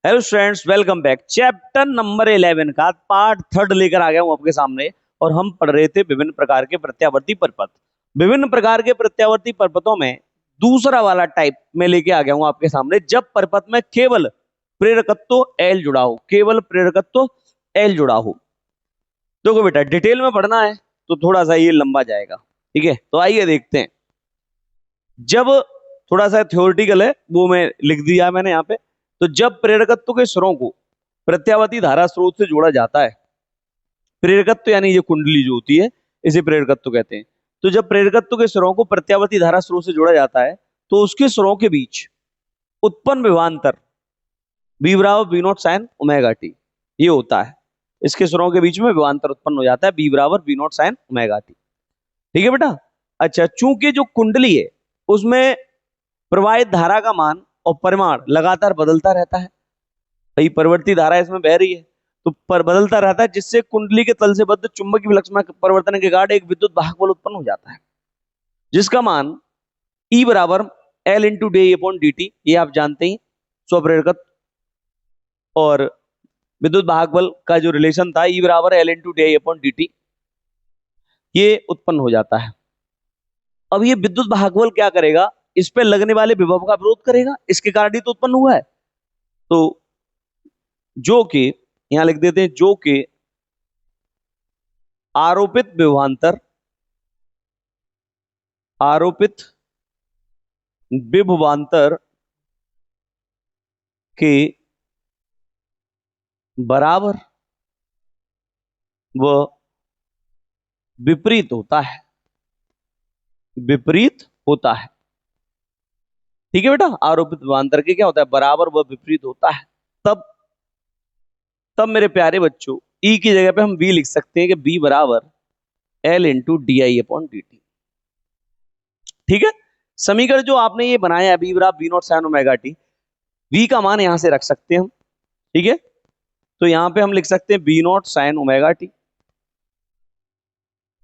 Hello students, welcome back. Chapter number 11 का part third लेकर आ गया हूं आपके सामने। और हम पढ़ रहे थे विभिन्न प्रकार के प्रत्यावर्ती परपथ। विभिन्न प्रकार के प्रत्यावर्ती परपथों में दूसरा वाला टाइप में लेके आ गया हूं आपके सामने, जब परपथ में केवल प्रेरकत्व एल जुड़ा हो, केवल प्रेरकत्व एल जुड़ा हो। देखो बेटा, डिटेल में पढ़ना है तो थोड़ा सा ये लंबा जाएगा, ठीक है? तो आइए देखते हैं। जब थोड़ा सा थ्योरेटिकल है वो मैं लिख दिया मैंने यहाँ पे। तो जब प्रेरकत्व के स्वरों को प्रत्यावर्ती धारा स्रोत से जोड़ा जाता है, प्रेरकत्व यानी ये कुंडली जो होती है इसे प्रेरकत्व कहते हैं। तो जब प्रेरकत्व के स्वरों को प्रत्यावर्ती धारा स्रोत से जोड़ा जाता है तो उसके स्वरों के बीच उत्पन्न विभवांतर V बराबर V not sine omega T ये होता है। इसके स्वरों के बीच में विभवांतर उत्पन्न हो जाता है V बराबर V not sine omega T. ठीक है बेटा। अच्छा, चूंकि जो कुंडली है उसमें प्रवाहित धारा का मान और परिमाण लगातार बदलता रहता है। भाई परिवर्ती धारा इसमें बह रही है तो पर बदलता रहता है, जिससे कुंडली के तल से बद्ध चुंबकीय विलक्षणता परिवर्तन के कारण एक विद्युत वाहक बल उत्पन्न हो जाता है, जिसका मान E बराबर L into D upon D T, ये आप जानते ही। स्वप्रेरकत्व और विद्युत वाहक बल का जो रिलेशन था E बराबर L into D upon D T, ये उत्पन्न हो जाता है। अब ये विद्युत वाहक बल क्या करेगा? इस पे लगने वाले विभव का विरोध करेगा, इसके कारण ही तो उत्पन्न हुआ है। तो जो कि यहां लिख देते हैं, जो कि आरोपित विभवांतर, आरोपित विभवांतर के बराबर व विपरीत होता है, विपरीत होता है। ठीक है बेटा, आरोपित विभवांतर के क्या होता है? बराबर व विपरीत होता है। तब तब मेरे प्यारे बच्चों, E की जगह पे हम V लिख सकते हैं कि B बराबर L into D I upon D T. ठीक है। समीकरण जो आपने ये बनाया है B बराबर V not sine omega T, V का मान यहां से रख सकते हैं हम। ठीक है, तो यहां पे हम लिख सकते हैं B not sine omega T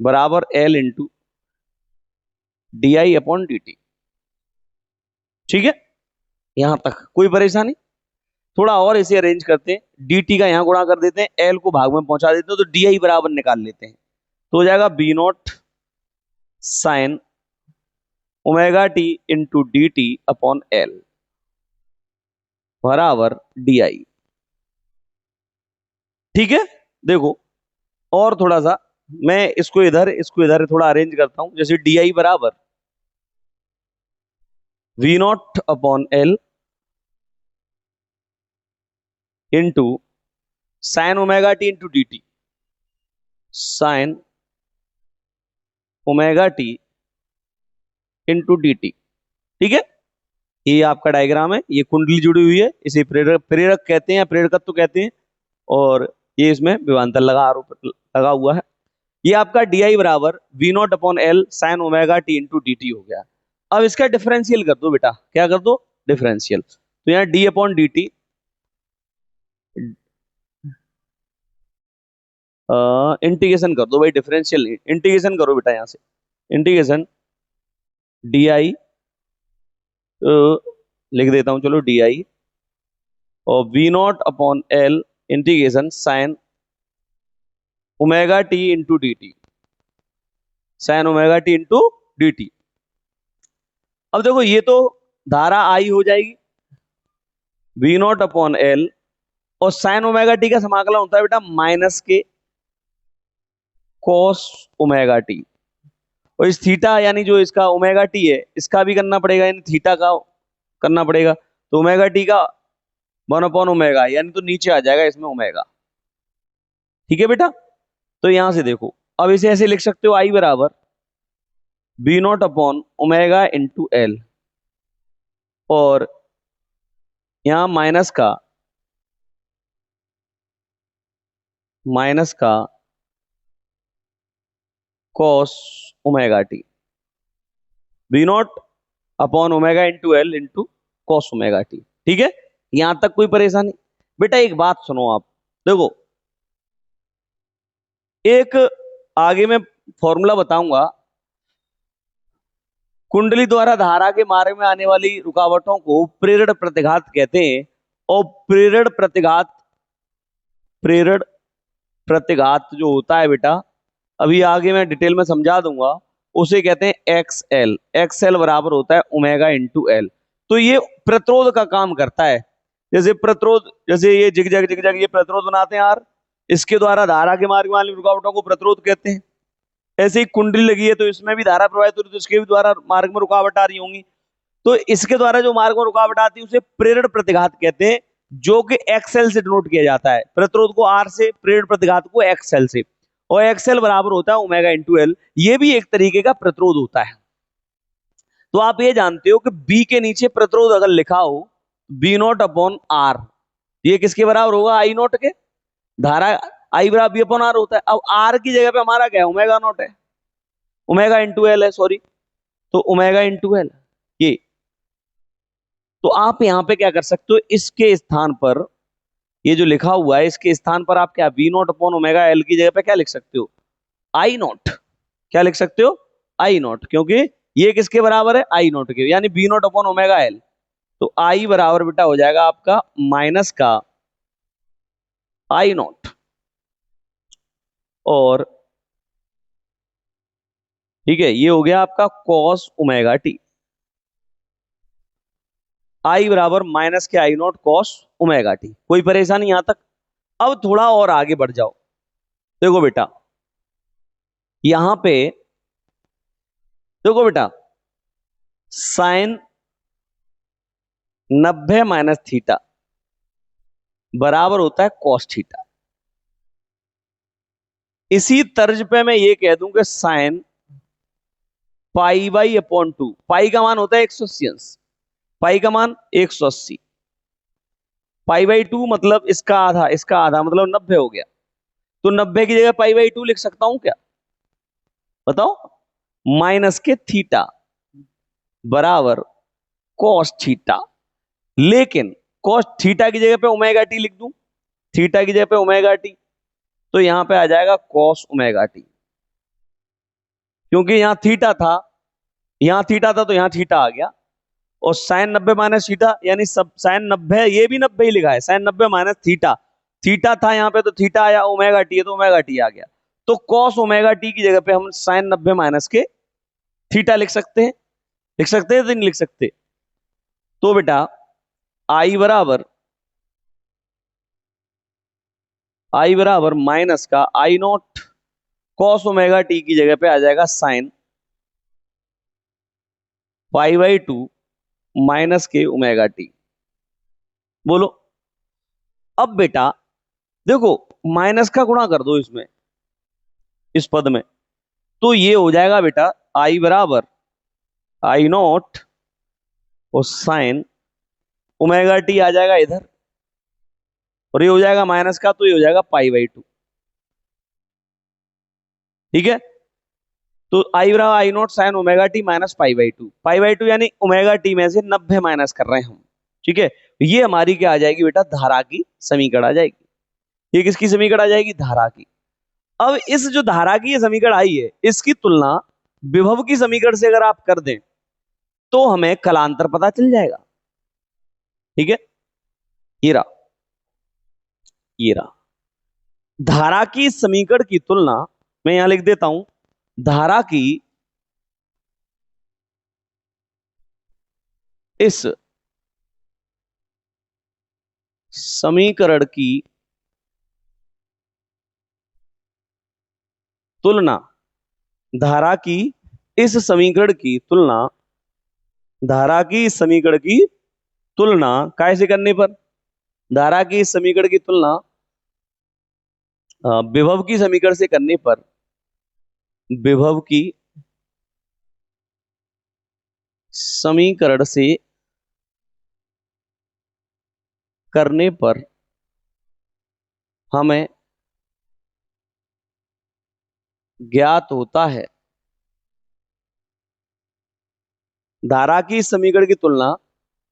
बराबर L into D I upon D T. ठीक है, यहां तक कोई परेशानी? थोड़ा और इसे अरेंज करते हैं, dt का यहां गुणा कर देते हैं, L को भाग में पहुंचा देते हैं, तो di बराबर निकाल लेते हैं। तो हो जाएगा B not sine omega T into D T upon L बराबर di। ठीक है, देखो और थोड़ा सा मैं इसको इधर थोड़ा अरेंज करता हूं। जैसे di बराबर V not upon L into sine omega T into D T, sine omega T into D T. ठीक है, ये आपका डायग्राम है, ये कुंडली जुड़ी हुई है, इसे प्रेरक प्रेरक कहते हैं या प्रेरकत्व कहते हैं। और ये इसमें विभवांतर लगा हुआ है। ये आपका डी आई बराबर V naught upon L sine omega T into D T हो गया। अब इसका डिफरेंशियल कर दो बेटा, क्या कर दो? डिफरेंशियल। तो यहाँ D upon D T integration कर दो भाई, डिफरेंशियल इंटीग्रेशन करो बेटा। यहाँ से इंटीग्रेशन डी आई लिख देता हूं, चलो डी आई और V naught upon L integration sine omega T into D T, sine omega T into D T. अब देखो ये तो धारा आई हो जाएगी वी नॉट अपॉन एल, और साइन ओमेगा टी का समाकलन होता है बेटा माइनस के कॉस ओमेगा टी। और इस थीटा यानी जो इसका ओमेगा टी है इसका भी करना पड़ेगा, यानी थीटा का करना पड़ेगा। तो ओमेगा टी का 1 अपॉन ओमेगा, यानी तो नीचे आ जाएगा इसमें ओमेगा। ठीक है बेटा, तो यहां से देखो, अब इसे ऐसे लिख सकते हो आई बराबर B naught upon omega into L, और यहां माइनस का cos omega T, B naught upon omega into L into cos omega T. ठीक है, यहां तक कोई परेशानी? बेटा एक बात सुनो आप, देखो एक आगे मैं फॉर्मूला बताऊंगा, कुंडली द्वारा धारा के मार्ग में आने वाली रुकावटों को प्रेरण प्रतिघात कहते हैं। और प्रेरण प्रतिघात जो होता है बेटा, अभी आगे मैं डिटेल में समझा दूंगा, उसे कहते हैं एक्सएल। एक्सएल बराबर होता है ओमेगा इंटू एल। तो ये प्रतिरोध का काम करता है। जैसे प्रतिरोध, जैसे ये जिगजैग जिगजैग ये प्रतिरोध बनाते हैं यार, इसके द्वारा धारा के मार्ग वाली रुकावटों को प्रतिरोध कहते हैं। ऐसे ही कुंडली लगी है तो इसमें भी धारा प्रवाहित हो रही है, तो इसके भी द्वारा मार्ग में रुकावट आ रही होंगी, तो इसके द्वारा जो मार्ग में रुकावट आती है उसे प्रेरण प्रतिघात कहते हैं, जो कि एक्सएल से डिनोट किया जाता है। प्रतिरोध को आर से, प्रेरण प्रतिघात को एक्सएल से, और एक्सएल बराबर होता है ओमेगा इंटू एल। ये भी एक तरीके का प्रतिरोध होता है। तो आप ये जानते हो कि बी के नीचे प्रतिरोध अगर लिखा हो बी नॉट अपॉन आर, ये किसके बराबर होगा? आई नॉट के। धारा आई बराबर बी अपॉन आर होता है। अब आर की जगह पे हमारा क्या है? ओमेगा नॉट है, ओमेगा इंटू एल है, सॉरी, तो ओमेगा इंटू एल ये। तो आप यहां पे क्या कर सकते हो, इसके स्थान पर ये जो लिखा हुआ है इसके स्थान पर आप क्या V naught upon omega L की जगह पे क्या लिख सकते हो? I naught. क्या लिख सकते हो? आई नॉट, क्योंकि ये किसके बराबर है? आई नॉट के, यानी B naught upon omega L. तो आई बराबर बेटा हो जाएगा आपका माइनस का आई नॉट, और ठीक है ये हो गया आपका कॉस ओमेगा टी। आई बराबर माइनस के आई नॉट कॉस ओमेगा टी। कोई परेशानी यहां तक? अब थोड़ा और आगे बढ़ जाओ। देखो बेटा, यहां पे देखो बेटा, साइन 90 माइनस थीटा बराबर होता है कॉस थीटा। इसी तर्ज पे मैं ये कह दूं कि साइन पाई बाई अपॉन 2, पाई का मान होता है 180 अंश, पाई का मान 180, पाई बाई 2 मतलब इसका आधा, इसका आधा मतलब 90 हो गया। तो 90 की जगह पाई बाई 2 लिख सकता हूं क्या? बताओ। माइनस के थीटा बराबर कॉस थीटा, लेकिन कॉस थीटा की जगह पे ओमेगा टी लिख दूं, थीटा की जगह पे ओमेगा टी, तो यहां पे आ जाएगा कॉस ओमेगा टी। क्योंकि यहां थीटा था, यहां थीटा था तो यहां थीटा आ गया, और साइन 90 माइनस थीटा, यानी सब साइन 90, ये भी 90 ही लिखा है, साइन 90 माइनस थीटा, थीटा था यहाँ पे तो थीटा आया, ओमेगा टी है तो ओमेगा टी आ गया। तो कॉस ओमेगा टी की जगह पे हम साइन 90 माइनस के थीटा लिख सकते हैं। लिख सकते हैं तो नहीं लिख सकते? तो बेटा आई बराबर माइनस का आई नॉट कॉस ओमेगा टी की जगह पे आ जाएगा साइन पाई बाई 2 माइनस के ओमेगा टी। बोलो। अब बेटा देखो, माइनस का गुणा कर दो इसमें, इस पद में, तो ये हो जाएगा बेटा आई बराबर आई नॉट और साइन ओमेगा टी आ जाएगा इधर, और ये हो जाएगा माइनस का, तो ये हो जाएगा पाई बाई 2। ठीक है, तो आई बराबर I naught sine omega t minus pi by 2, pi by 2 यानी ओमेगा टी में से 90 माइनस कर रहे हैं हम। ठीक है, ये हमारी क्या आ जाएगी बेटा? धारा की समीकरण आ जाएगी। ये किसकी समीकरण आ जाएगी? धारा की। अब इस जो धारा की ये समीकरण आई है, इसकी तुलना विभव की समीकरण से अगर आप कर दें तो हमें कलांतर पता चल जाएगा। ठीक है, ये रहा, ये रहा। धारा की समीकरण की तुलना मैं यहां लिख देता हूं, धारा की इस समीकरण की तुलना, धारा की इस समीकरण की तुलना, धारा की समीकरण की तुलना कैसे करने पर? धारा की इस समीकरण की तुलना विभव की समीकरण से करने पर, विभव की समीकरण से करने पर हमें ज्ञात होता है, धारा की समीकरण की तुलना,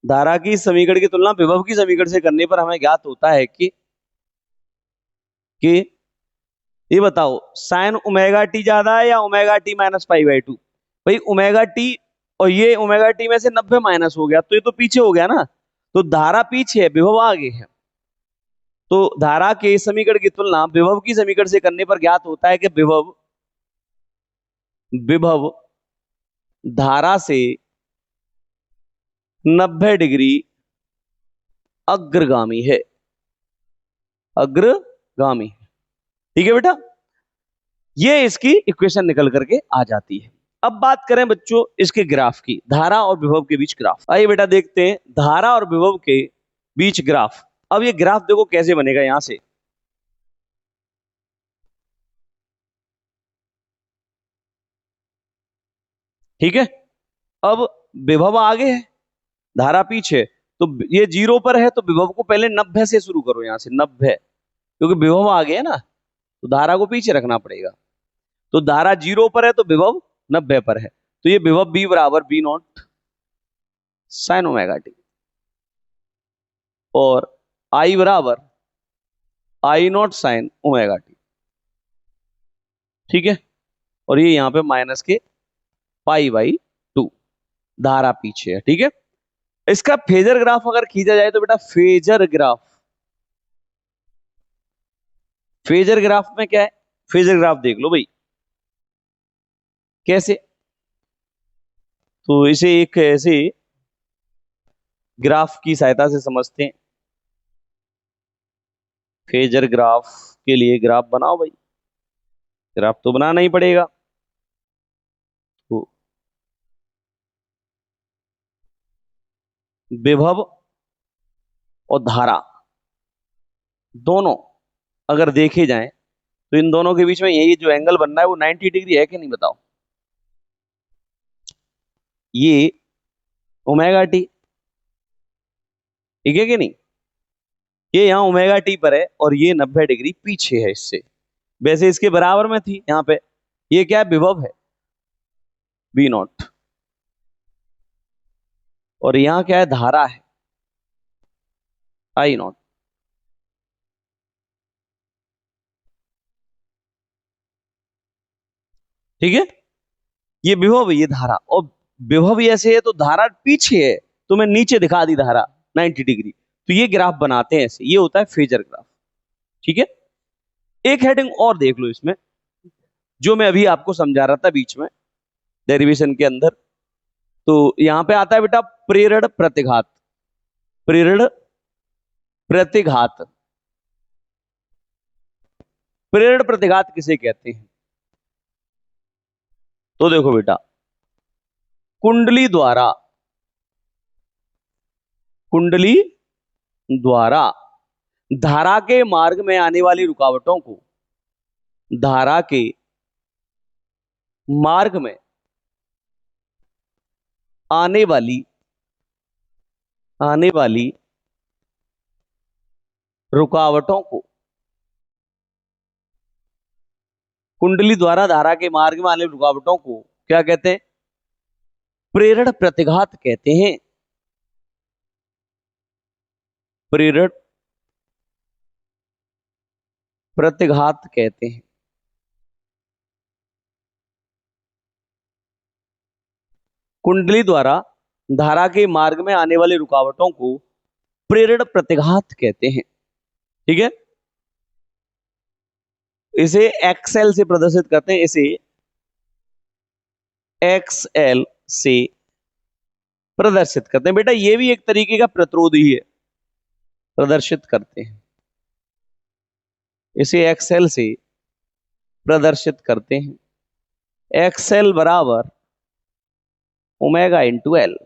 धारा की समीकरण की तुलना विभव की समीकरण से करने पर हमें ज्ञात होता है कि ये बताओ साइन ओमेगा टी ज्यादा है या omega t minus pi by 2? भाई ओमेगा टी और ये ओमेगा टी में से 90 माइनस हो गया तो ये तो पीछे हो गया ना, तो धारा पीछे है, विभव आगे है। तो धारा के समीकरण की तुलना विभव की समीकरण से करने पर ज्ञात होता है कि विभव विभव धारा से 90 डिग्री अग्रगामी है, अग्रगामी। ठीक है बेटा, ये इसकी इक्वेशन निकल करके आ जाती है। अब बात करें बच्चों इसके ग्राफ की, धारा और विभव के बीच ग्राफ। आइए बेटा देखते हैं धारा और विभव के बीच ग्राफ। अब ये ग्राफ देखो कैसे बनेगा यहां से। ठीक है, अब विभव आगे है, धारा पीछे, तो ये 0 पर है तो विभव को पहले 90 से शुरू करो, यहां से 90, क्योंकि विभव आगे है ना, तो धारा को पीछे रखना पड़ेगा। तो धारा 0 पर है तो विभव 90 पर है, तो ये विभव b बराबर b not sine omega T, और I बराबर I not sine omega T. ठीक है, और ये यहां पे माइनस के π/2, धारा पीछे है। ठीक है, इसका फेजर ग्राफ अगर खींचा जाए तो बेटा फेजर ग्राफ, फेजर ग्राफ में क्या है, फेजर ग्राफ देख लो भाई कैसे। तो इसे एक ऐसे ग्राफ की सहायता से समझते हैं। फेजर ग्राफ के लिए ग्राफ बनाओ भाई, ग्राफ तो बनाना ही पड़ेगा। तो विभव और धारा दोनों अगर देखे जाएं तो इन दोनों के बीच में यही जो एंगल बन रहा है वो 90 डिग्री है कि नहीं बताओ। ये ओमेगा टी, ठीक है कि नहीं, ये यहाँ ओमेगा टी पर है और ये 90 डिग्री पीछे है इससे, वैसे इसके बराबर में थी यहाँ पे। ये क्या है, विभव है बी नॉट, और यहाँ क्या है, धारा है आई नॉट। ठीक है, ये विभव है, ये धारा, और विभव ऐसे है तो धारा पीछे है, तो मैं नीचे दिखा दी धारा 90 डिग्री। तो ये ग्राफ बनाते हैं ऐसे, ये होता है फेजर ग्राफ। ठीक है, एक हेडिंग और देख लो इसमें, जो मैं अभी आपको समझा रहा था बीच में डेरिवेशन के अंदर। तो यहां पे आता है बेटा प्रेरण प्रतिघात, प्रेरण प्रतिघात। प्रेरण प्रतिघात किसे कहते हैं, तो देखो बेटा कुंडली द्वारा, कुंडली द्वारा धारा के मार्ग में आने वाली रुकावटों को, धारा के मार्ग में आने वाली रुकावटों को, कुंडली द्वारा धारा के मार्ग में आने वाली रुकावटों को क्या कहते हैं, प्रेरण प्रतिघात कहते हैं। प्रेरण प्रतिघात कहते हैं। कुंडली द्वारा धारा के मार्ग में आने वाली रुकावटों को प्रेरण प्रतिघात कहते हैं। ठीक है, इसे एक्सएल से प्रदर्शित करते हैं, इसे एक्सएल से प्रदर्शित करते हैं। बेटा ये भी एक तरीके का प्रतिरोध ही है, प्रदर्शित करते हैं, इसे एक्सएल से प्रदर्शित करते हैं। एक्सएल बराबर ओमेगा इंटू एल,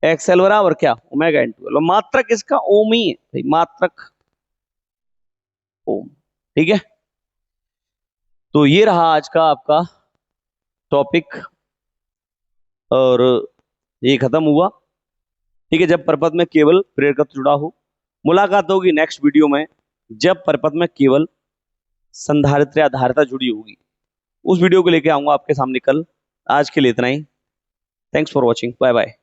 एक्सएल बराबर क्या, ओमेगा इंटू एल, और मात्रक इसका ओम ही है भाई, मात्रक ओम। ठीक है, तो ये रहा आज का आपका टॉपिक, और ये खत्म हुआ। ठीक है, जब परपथ में केवल प्रेरकत्व जुड़ा हो। मुलाकात होगी नेक्स्ट वीडियो में जब परपथ में केवल संधारित्र या धारिता जुड़ी होगी, उस वीडियो को लेके आऊंगा आपके सामने कल। आज के लिए इतना ही, thanks for watching, bye bye.